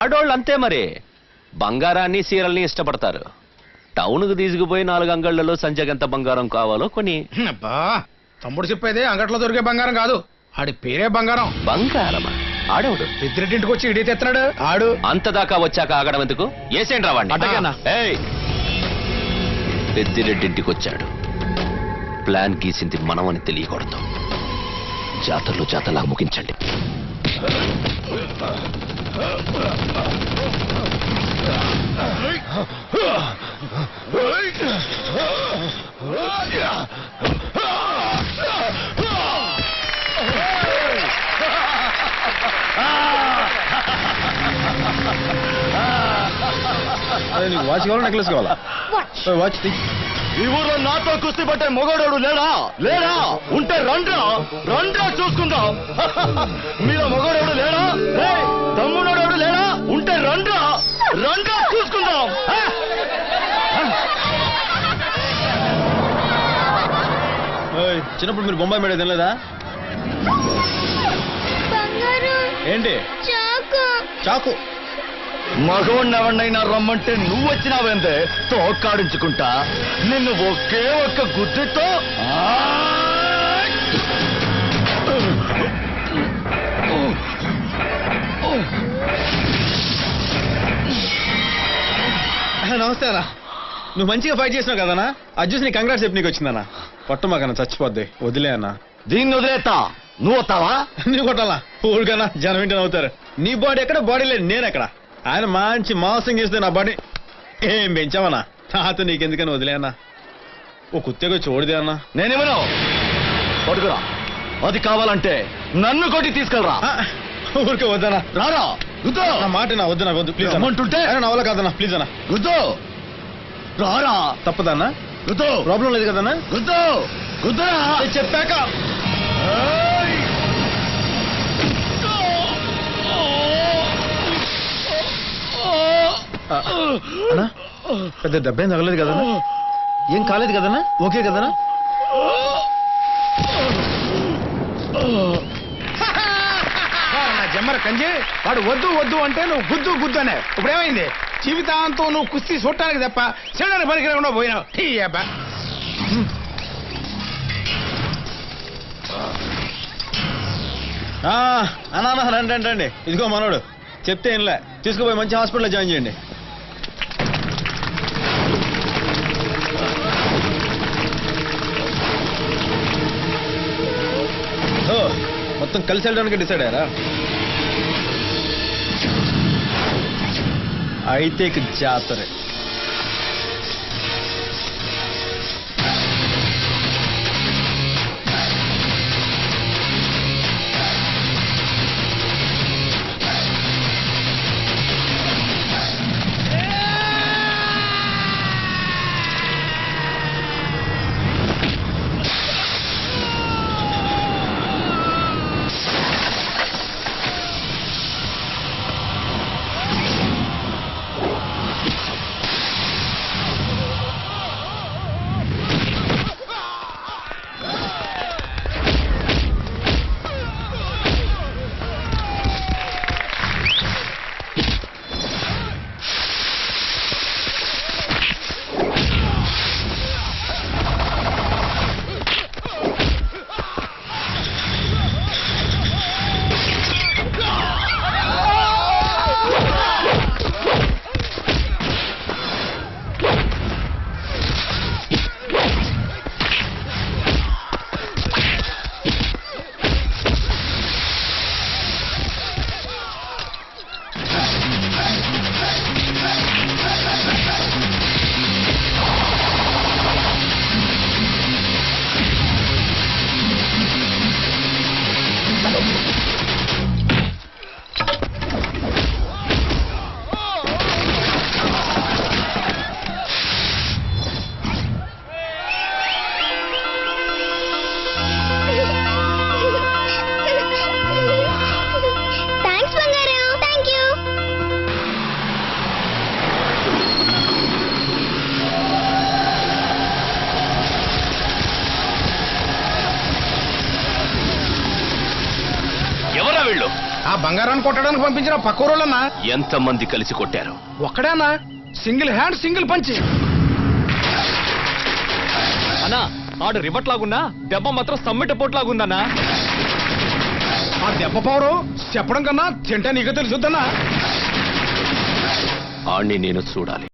ఆడోళ్ళు అంతే మరి, బంగారాన్ని సీరల్ని ఇష్టపడతారు. టౌన్కు తీసుకుపోయి 4 అంగళ్లలో సంజగంత బంగారం కావాలో కొని. అబ్బా తమ్ముడు చెప్పేది అంగట్లో దొరికే బంగారం కాదు, ఆడి పేరే బంగారం. బంగారమా? ఆడవుడు పెద్దిరెడ్డింటికి వచ్చి ఇడి తెస్తున్నాడు ఆడు. అంతదాకా వచ్చాక ఆగడం ఎందుకు? ఏసేండి రావండి. పెద్దిరెడ్డింటికి వచ్చాడు, ప్లాన్ గీసింది మనమని తెలియకూడదు. జాతరలో జాతరలా ముగించండి. నీకు వాచ్ కావాలా నెక్లెస్ కావాలా? వాచ్ ఈ ఊర్లో నాతో కుస్తీ పట్టే మొగోడోడు లేడా? లేడా? ఉంటే రండ్రా రండ్రా చూసుకుందాం. మీలో మొగోడోడు లేడా? తమ్ముడోడు లేడా? ఉంటే రండ్రా రండ్రా చూసుకుందాం. చిన్నప్పుడు మీరు బొంబాయి మేడ తినలేదా? ఏంటి? చాకు. మగవాడిని ఎవరినైనా రమ్మంటే నువ్వు వచ్చినావేందే తోకాడించుకుంటా నిన్ను ఒకే ఒక్క గుద్దుతో. నమస్తే అన్న, నువ్వు మంచిగా ఫైట్ చేసినావు కదనా, అది చూసి నీ కంగ్రాట్స్ చెప్పి నీకు వచ్చిందన్నా. పట్టు మాకన్నా చచ్చిపోద్ది, వదిలే అన్న. దీన్ని వదిలేస్తా, నువ్వు వస్తావా? నువ్వు కొట్టాలా? ఊరికన్నా జనం ఏంటని అవుతారు. నీ బాడీ ఎక్కడ, బాడీ లేదు నేను ఎక్కడ. ఆయన మంచి మాంసం చేస్తే నా బాడీ ఏం పెంచావన్నా. నాతో నీకెందుకని వదిలే అన్నా. ఓ కుత్తేగా చూడదే అన్నా. నేనేమను పడుకురా, అది కావాలంటే నన్ను కొట్టి తీసుకెళ్ళరా. ఊరికే వద్దనా, రారా గుద్దో. నా మాట నా వద్దు, నాకు వద్దు ప్లీజ్. అమ్మంటుంటే నా వల్ల కాదన్నా, ప్లీజ్ అన్నా. గుద్దో రారా. తప్పదన్నా, గుద్దో. ప్రాబ్లం లేదు కదన్నా. గుద్దో గుద్దరా చెప్పాక. అన్నా పెద్ద దెబ్బేం తగలేదు కదన్నా? ఏం కాలేదు కదన్నా? ఓకే కదన్నా? జమ్మర కంజి వాడు వద్దు వద్దు అంటే నువ్వు గుద్దు గుద్దు అనే. ఇప్పుడు ఏమైంది? జీవితాంతం నువ్వు కుస్తీ చూడటానికి తప్ప చేయడానికి పనికి రాకుండా పోయినావు. అన్నా రండి రండి రండి, ఇదిగో మనోడు చెప్తే ఏంలే, తీసుకుపోయి మంచి హాస్పిటల్లో జాయిన్ చేయండి. మొత్తం కలిసి వెళ్ళడానికి డిసైడ్ అయ్యారా? అయితే జాతరే. కొట్టడానికి పంపించిన పక్క ఊరోళ్ళన్నా. ఎంతమంది కలిసి కొట్టారు? ఒక్కడేనా, సింగిల్ హ్యాండ్ సింగిల్ పంచి. అన్నా ఆడు రివట్ లాగున్నా దెబ్బ మాత్రం సమ్మిట పోట్ లాగుందన్నా. ఆ దెబ్బ పవరు చెప్పడం కన్నా తింటా నీకు తెలుసుద్దన్నా. ఆణ్ణి నేను చూడాలి.